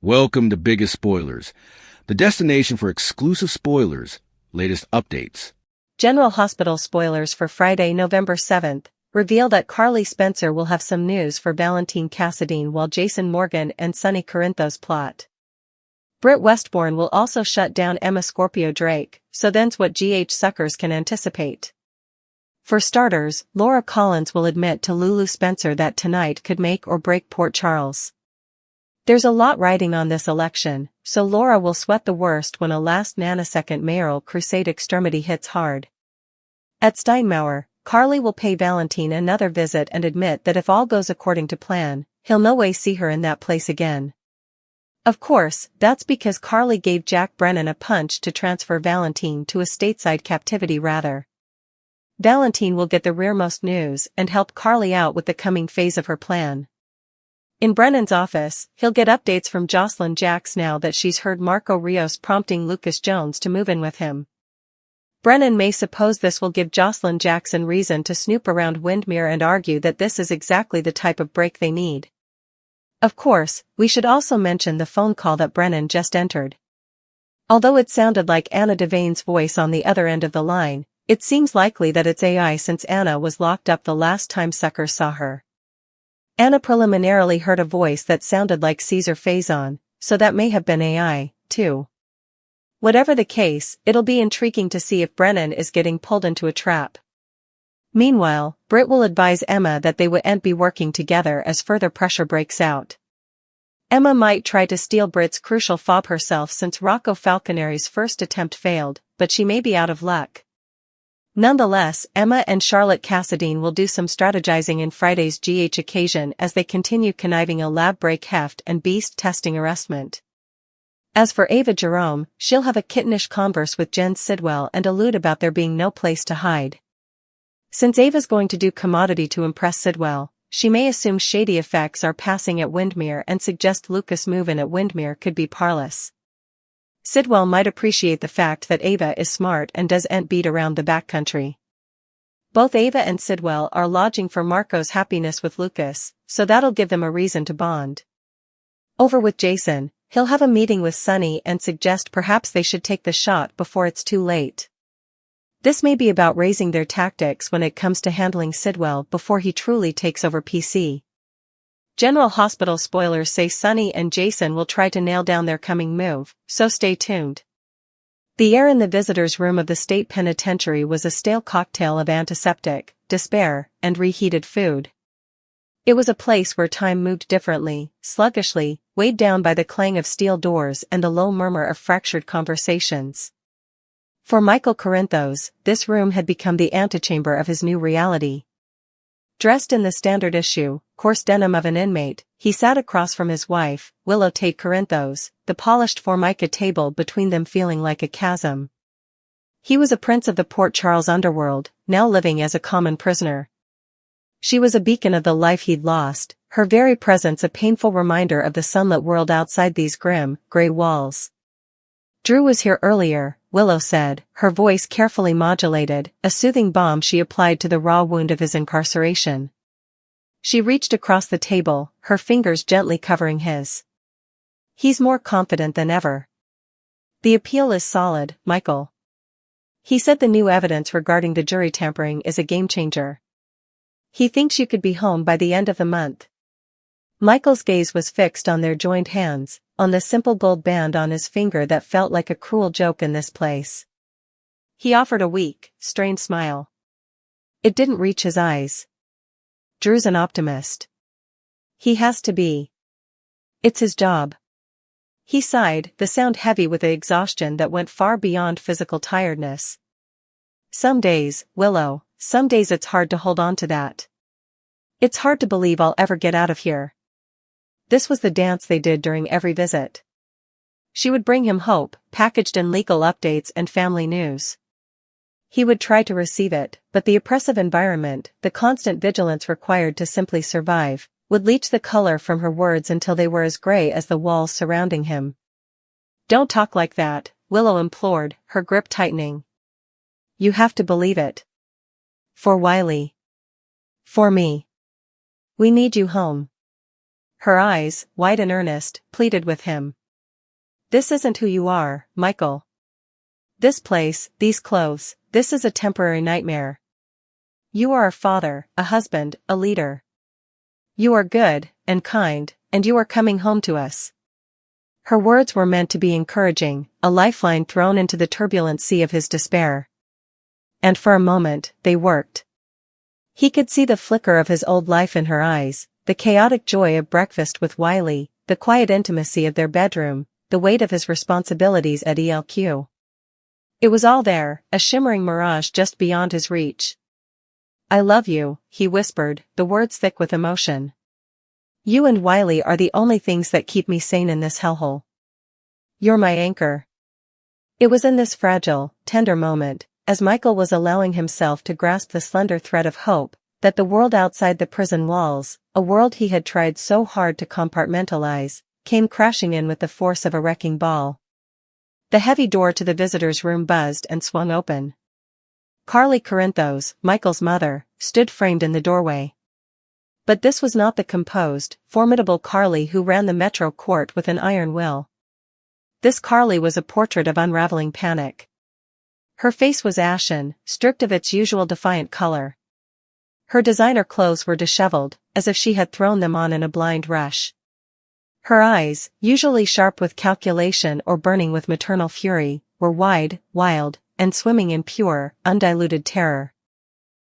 Welcome to Biggest Spoilars, the destination for exclusive spoilers, latest updates. General Hospital spoilers for Friday, November 7th, reveal that Carly Spencer will have some news for Valentine Cassadine while Jason Morgan and Sonny Corinthos plot. Britt Westbourne will also shut down Emma Scorpio Drake, so then's what GH suckers can anticipate. For starters, Laura Collins will admit to Lulu Spencer that tonight could make or break Port Charles. There's a lot riding on this election, so Laura will sweat the worst when a last nanosecond mayoral crusade extremity hits hard. At Steinmauer, Carly will pay Valentine another visit and admit that if all goes according to plan, he'll no way see her in that place again. Of course, that's because Carly gave Jack Brennan a punch to transfer Valentine to a stateside captivity rather. Valentine will get the rearmost news and help Carly out with the coming phase of her plan. In Brennan's office, he'll get updates from Jocelyn Jacks now that she's heard Marco Rios prompting Lucas Jones to move in with him. Brennan may suppose this will give Jocelyn Jackson reason to snoop around Windmere and argue that this is exactly the type of break they need. Of course, we should also mention the phone call that Brennan just entered. Although it sounded like Anna Devane's voice on the other end of the line, it seems likely that it's AI since Anna was locked up the last time suckers saw her. Anna preliminarily heard a voice that sounded like Caesar Faison, so that may have been AI, too. Whatever the case, it'll be intriguing to see if Brennan is getting pulled into a trap. Meanwhile, Britt will advise Emma that they wouldn't be working together as further pressure breaks out. Emma might try to steal Britt's crucial fob herself since Rocco Falconeri's first attempt failed, but she may be out of luck. Nonetheless, Emma and Charlotte Cassadine will do some strategizing in Friday's GH occasion as they continue conniving a lab break heft and beast testing arrestment. As for Ava Jerome, she'll have a kittenish converse with Jen Sidwell and allude about there being no place to hide. Since Ava's going to do commodity to impress Sidwell, she may assume shady effects are passing at Windmere and suggest Lucas' move-in at Windmere could be parlous. Sidwell might appreciate the fact that Ava is smart and doesn't beat around the backcountry. Both Ava and Sidwell are lodging for Marco's happiness with Lucas, so that'll give them a reason to bond. Over with Jason, he'll have a meeting with Sonny and suggest perhaps they should take the shot before it's too late. This may be about raising their tactics when it comes to handling Sidwell before he truly takes over PC. General Hospital spoilers say Sonny and Jason will try to nail down their coming move, so stay tuned. The air in the visitors' room of the state penitentiary was a stale cocktail of antiseptic, despair, and reheated food. It was a place where time moved differently, sluggishly, weighed down by the clang of steel doors and the low murmur of fractured conversations. For Michael Corinthos, this room had become the antechamber of his new reality. Dressed in the standard issue, coarse denim of an inmate, he sat across from his wife, Willow Tate Corinthos, the polished formica table between them feeling like a chasm. He was a prince of the Port Charles underworld, now living as a common prisoner. She was a beacon of the life he'd lost, her very presence a painful reminder of the sunlit world outside these grim, gray walls. Drew was here earlier, Willow said, her voice carefully modulated, a soothing balm she applied to the raw wound of his incarceration. She reached across the table, her fingers gently covering his. He's more confident than ever. The appeal is solid, Michael. He said the new evidence regarding the jury tampering is a game-changer. He thinks you could be home by the end of the month. Michael's gaze was fixed on their joined hands, on the simple gold band on his finger that felt like a cruel joke in this place. He offered a weak, strained smile. It didn't reach his eyes. Drew's an optimist. He has to be. It's his job. He sighed, the sound heavy with the exhaustion that went far beyond physical tiredness. Some days, Willow, some days it's hard to hold on to that. It's hard to believe I'll ever get out of here. This was the dance they did during every visit. She would bring him hope, packaged in legal updates and family news. He would try to receive it, but the oppressive environment, the constant vigilance required to simply survive, would leach the color from her words until they were as gray as the walls surrounding him. Don't talk like that, Willow implored, her grip tightening. You have to believe it. For Wiley. For me. We need you home. her eyes, wide and earnest, pleaded with him. This isn't who you are, Michael. This place, these clothes, this is a temporary nightmare. You are a father, a husband, a leader. You are good, and kind, and you are coming home to us. Her words were meant to be encouraging, a lifeline thrown into the turbulent sea of his despair. And for a moment, they worked. He could see the flicker of his old life in her eyes, the chaotic joy of breakfast with Wiley, the quiet intimacy of their bedroom, the weight of his responsibilities at ELQ. It was all there, a shimmering mirage just beyond his reach. I love you, he whispered, the words thick with emotion. You and Wiley are the only things that keep me sane in this hellhole. You're my anchor. It was in this fragile, tender moment, as Michael was allowing himself to grasp the slender thread of hope, that the world outside the prison walls, a world he had tried so hard to compartmentalize, came crashing in with the force of a wrecking ball. The heavy door to the visitor's room buzzed and swung open. Carly Corinthos, Michael's mother, stood framed in the doorway. But this was not the composed, formidable Carly who ran the Metro Court with an iron will. This Carly was a portrait of unraveling panic. Her face was ashen, stripped of its usual defiant color. Her designer clothes were disheveled, as if she had thrown them on in a blind rush. Her eyes, usually sharp with calculation or burning with maternal fury, were wide, wild, and swimming in pure, undiluted terror.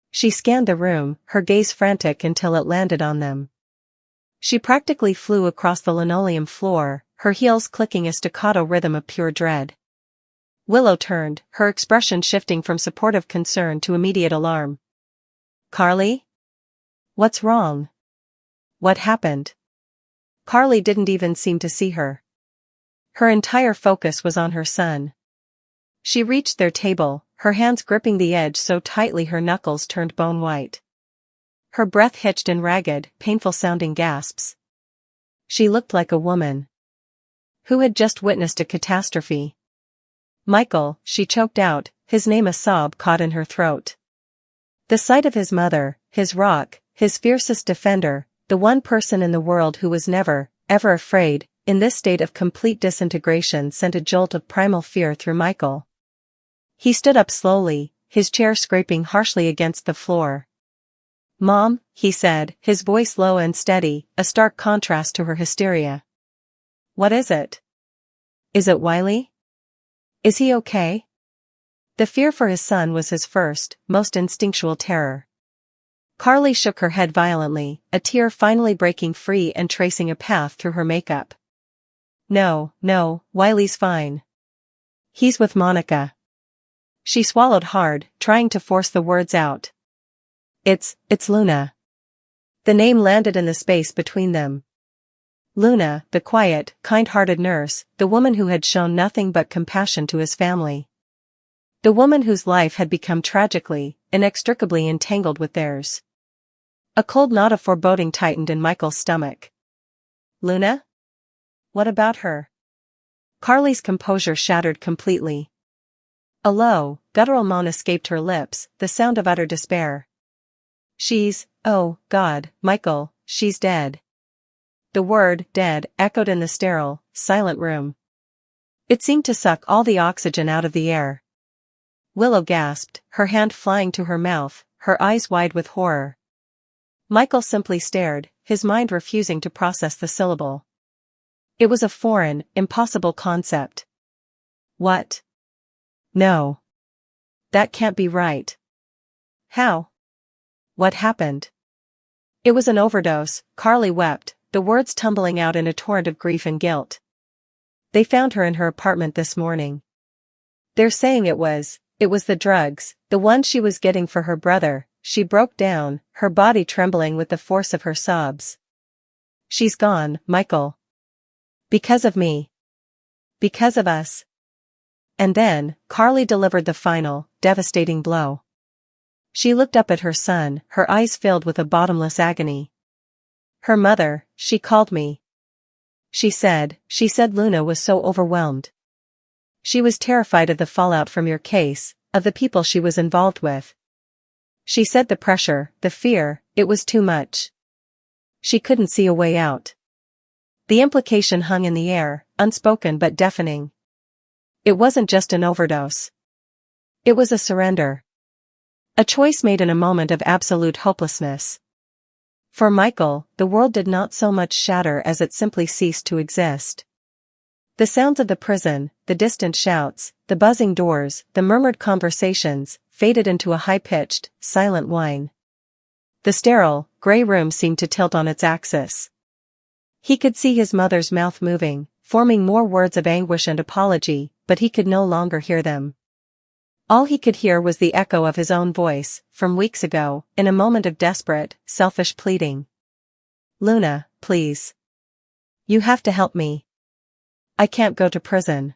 She scanned the room, her gaze frantic until it landed on them. She practically flew across the linoleum floor, her heels clicking a staccato rhythm of pure dread. Willow turned, her expression shifting from supportive concern to immediate alarm. Carly? What's wrong? What happened? Carly didn't even seem to see her. Her entire focus was on her son. She reached their table, her hands gripping the edge so tightly her knuckles turned bone white. Her breath hitched in ragged, painful-sounding gasps. She looked like a woman who had just witnessed a catastrophe. Michael, she choked out, his name a sob caught in her throat. The sight of his mother, his rock, his fiercest defender, the one person in the world who was never, ever afraid, in this state of complete disintegration sent a jolt of primal fear through Michael. He stood up slowly, his chair scraping harshly against the floor. Mom, he said, his voice low and steady, a stark contrast to her hysteria. What is it? Is it Wiley? Is he okay? The fear for his son was his first, most instinctual terror. Carly shook her head violently, a tear finally breaking free and tracing a path through her makeup. No, Wiley's fine. He's with Monica. She swallowed hard, trying to force the words out. It's Luna. The name landed in the space between them. Luna, the quiet, kind-hearted nurse, the woman who had shown nothing but compassion to his family. The woman whose life had become tragically, inextricably entangled with theirs. A cold knot of foreboding tightened in Michael's stomach. Luna? What about her? Carly's composure shattered completely. A low, guttural moan escaped her lips, the sound of utter despair. Oh, God, Michael, she's dead. The word, dead, echoed in the sterile, silent room. It seemed to suck all the oxygen out of the air. Willow gasped, her hand flying to her mouth, her eyes wide with horror. Michael simply stared, his mind refusing to process the syllable. It was a foreign, impossible concept. What? No. That can't be right. How? What happened? It was an overdose, Carly wept, the words tumbling out in a torrent of grief and guilt. They found her in her apartment this morning. They're saying it was the drugs, the one she was getting for her brother. She broke down, her body trembling with the force of her sobs. She's gone, Michael. Because of me. Because of us. And then, Carly delivered the final, devastating blow. She looked up at her son, her eyes filled with a bottomless agony. Her mother, she called me. She said Luna was so overwhelmed. She was terrified of the fallout from your case, of the people she was involved with. She said the pressure, the fear, it was too much. She couldn't see a way out. The implication hung in the air, unspoken but deafening. It wasn't just an overdose. It was a surrender. A choice made in a moment of absolute hopelessness. For Michael, the world did not so much shatter as it simply ceased to exist. The sounds of the prison, the distant shouts, the buzzing doors, the murmured conversations, faded into a high-pitched, silent whine. The sterile, gray room seemed to tilt on its axis. He could see his mother's mouth moving, forming more words of anguish and apology, but he could no longer hear them. All he could hear was the echo of his own voice, from weeks ago, in a moment of desperate, selfish pleading. "Luna, please. You have to help me. I can't go to prison.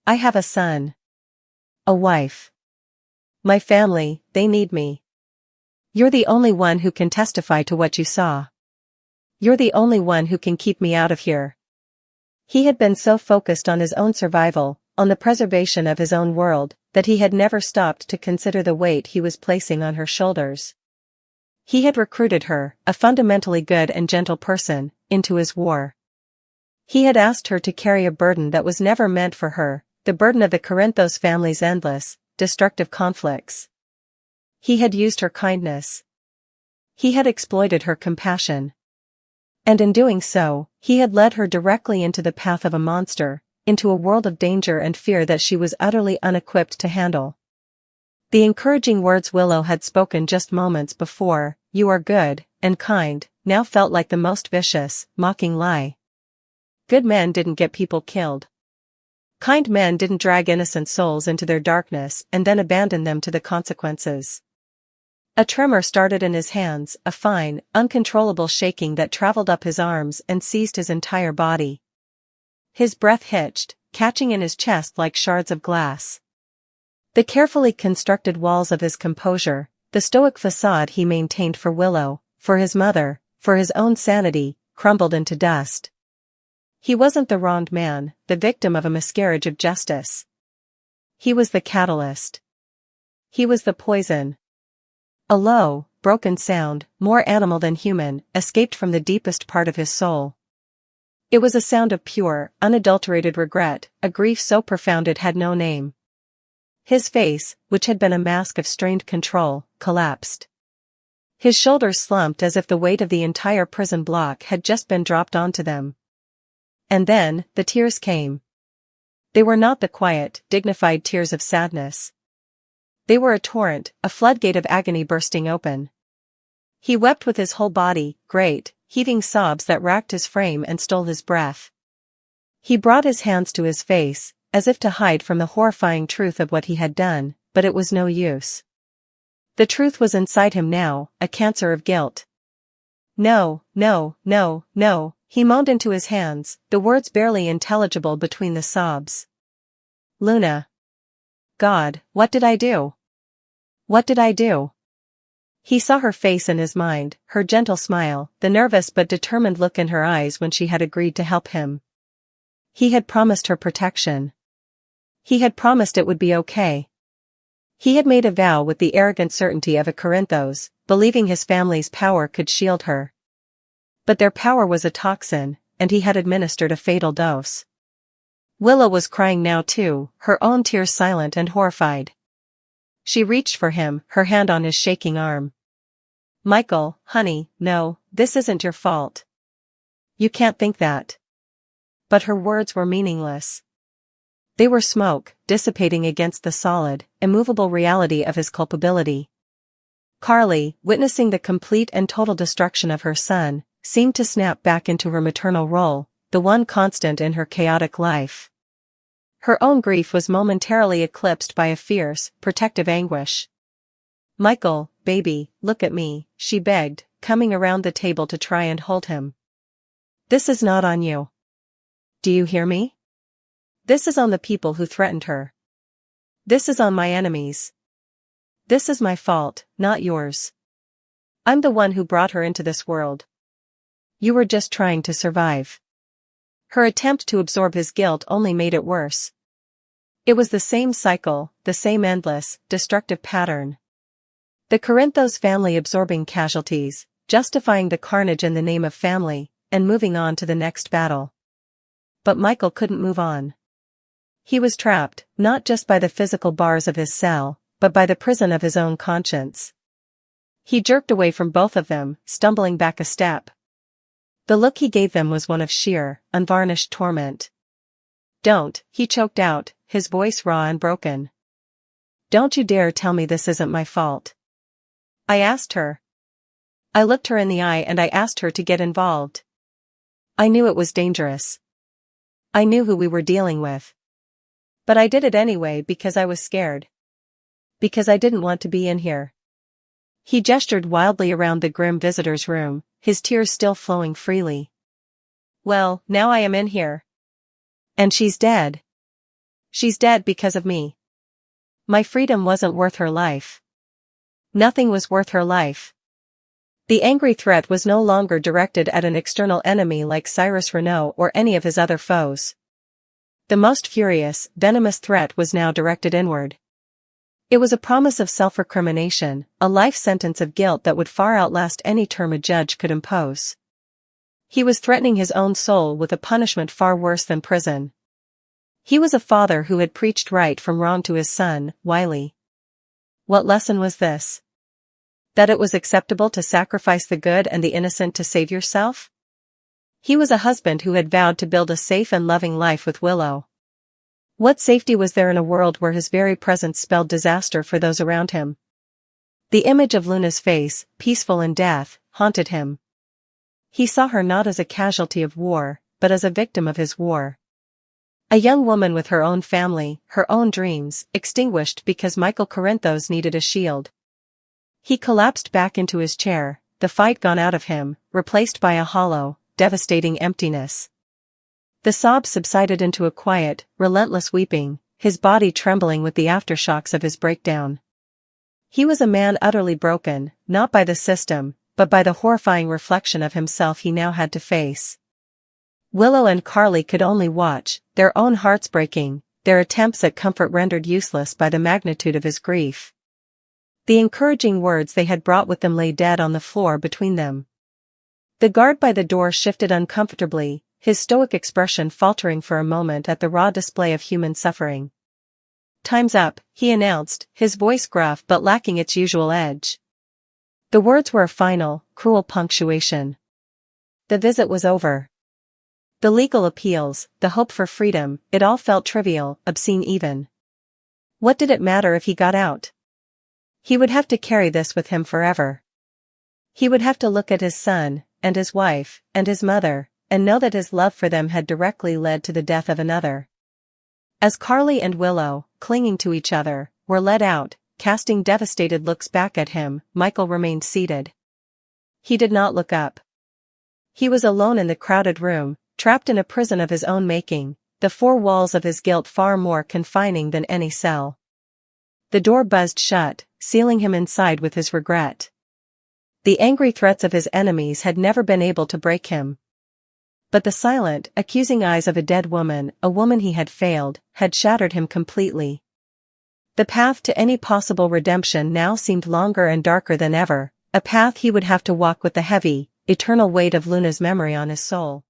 I have a son. A wife. My family, they need me. You're the only one who can testify to what you saw. You're the only one who can keep me out of here." He had been so focused on his own survival, on the preservation of his own world, that he had never stopped to consider the weight he was placing on her shoulders. He had recruited her, a fundamentally good and gentle person, into his war. He had asked her to carry a burden that was never meant for her, the burden of the Corinthos family's endless, destructive conflicts. He had used her kindness. He had exploited her compassion. And in doing so, he had led her directly into the path of a monster, into a world of danger and fear that she was utterly unequipped to handle. The encouraging words Willow had spoken just moments before, "You are good and kind," now felt like the most vicious, mocking lie. Good men didn't get people killed. Kind men didn't drag innocent souls into their darkness and then abandon them to the consequences. A tremor started in his hands, a fine, uncontrollable shaking that traveled up his arms and seized his entire body. His breath hitched, catching in his chest like shards of glass. The carefully constructed walls of his composure, the stoic facade he maintained for Willow, for his mother, for his own sanity, crumbled into dust. He wasn't the wronged man, the victim of a miscarriage of justice. He was the catalyst. He was the poison. A low, broken sound, more animal than human, escaped from the deepest part of his soul. It was a sound of pure, unadulterated regret, a grief so profound it had no name. His face, which had been a mask of strained control, collapsed. His shoulders slumped as if the weight of the entire prison block had just been dropped onto them. And then, the tears came. They were not the quiet, dignified tears of sadness. They were a torrent, a floodgate of agony bursting open. He wept with his whole body, great, heaving sobs that racked his frame and stole his breath. He brought his hands to his face, as if to hide from the horrifying truth of what he had done, but it was no use. The truth was inside him now, a cancer of guilt. "No, no, no, no," he moaned into his hands, the words barely intelligible between the sobs. "Luna. God, what did I do? What did I do?" He saw her face in his mind, her gentle smile, the nervous but determined look in her eyes when she had agreed to help him. He had promised her protection. He had promised it would be okay. He had made a vow with the arrogant certainty of a Corinthos, believing his family's power could shield her. But their power was a toxin, and he had administered a fatal dose. Willow was crying now too, her own tears silent and horrified. She reached for him, her hand on his shaking arm. "Michael, honey, no, this isn't your fault. You can't think that." But her words were meaningless. They were smoke, dissipating against the solid, immovable reality of his culpability. Carly, witnessing the complete and total destruction of her son, seemed to snap back into her maternal role, the one constant in her chaotic life. Her own grief was momentarily eclipsed by a fierce, protective anguish. "Michael, baby, look at me," she begged, coming around the table to try and hold him. "This is not on you. Do you hear me? This is on the people who threatened her. This is on my enemies. This is my fault, not yours. I'm the one who brought her into this world. You were just trying to survive." Her attempt to absorb his guilt only made it worse. It was the same cycle, the same endless, destructive pattern. The Corinthos family absorbing casualties, justifying the carnage in the name of family, and moving on to the next battle. But Michael couldn't move on. He was trapped, not just by the physical bars of his cell, but by the prison of his own conscience. He jerked away from both of them, stumbling back a step. The look he gave them was one of sheer, unvarnished torment. "Don't," he choked out, his voice raw and broken. "Don't you dare tell me this isn't my fault." I asked her. I looked her in the eye and I asked her to get involved. I knew it was dangerous. I knew who we were dealing with. But I did it anyway because I was scared. Because I didn't want to be in here. He gestured wildly around the grim visitor's room, his tears still flowing freely. "Well, now I am in here. And she's dead. She's dead because of me. My freedom wasn't worth her life. Nothing was worth her life." The angry threat was no longer directed at an external enemy like Cyrus Renault or any of his other foes. The most furious, venomous threat was now directed inward. It was a promise of self-recrimination, a life sentence of guilt that would far outlast any term a judge could impose. He was threatening his own soul with a punishment far worse than prison. He was a father who had preached right from wrong to his son, Wiley. What lesson was this? That it was acceptable to sacrifice the good and the innocent to save yourself? He was a husband who had vowed to build a safe and loving life with Willow. What safety was there in a world where his very presence spelled disaster for those around him? The image of Luna's face, peaceful in death, haunted him. He saw her not as a casualty of war, but as a victim of his war. A young woman with her own family, her own dreams, extinguished because Michael Corinthos needed a shield. He collapsed back into his chair, the fight gone out of him, replaced by a hollow, devastating emptiness. The sobs subsided into a quiet, relentless weeping, his body trembling with the aftershocks of his breakdown. He was a man utterly broken, not by the system, but by the horrifying reflection of himself he now had to face. Willow and Carly could only watch, their own hearts breaking, their attempts at comfort rendered useless by the magnitude of his grief. The encouraging words they had brought with them lay dead on the floor between them. The guard by the door shifted uncomfortably, his stoic expression faltering for a moment at the raw display of human suffering. "Time's up," he announced, his voice gruff but lacking its usual edge. The words were a final, cruel punctuation. The visit was over. The legal appeals, the hope for freedom, it all felt trivial, obscene even. What did it matter if he got out? He would have to carry this with him forever. He would have to look at his son, and his wife, and his mother, and know that his love for them had directly led to the death of another. As Carly and Willow, clinging to each other, were led out, casting devastated looks back at him, Michael remained seated. He did not look up. He was alone in the crowded room, trapped in a prison of his own making, the four walls of his guilt far more confining than any cell. The door buzzed shut, sealing him inside with his regret. The angry threats of his enemies had never been able to break him. But the silent, accusing eyes of a dead woman, a woman he had failed, had shattered him completely. The path to any possible redemption now seemed longer and darker than ever, a path he would have to walk with the heavy, eternal weight of Luna's memory on his soul.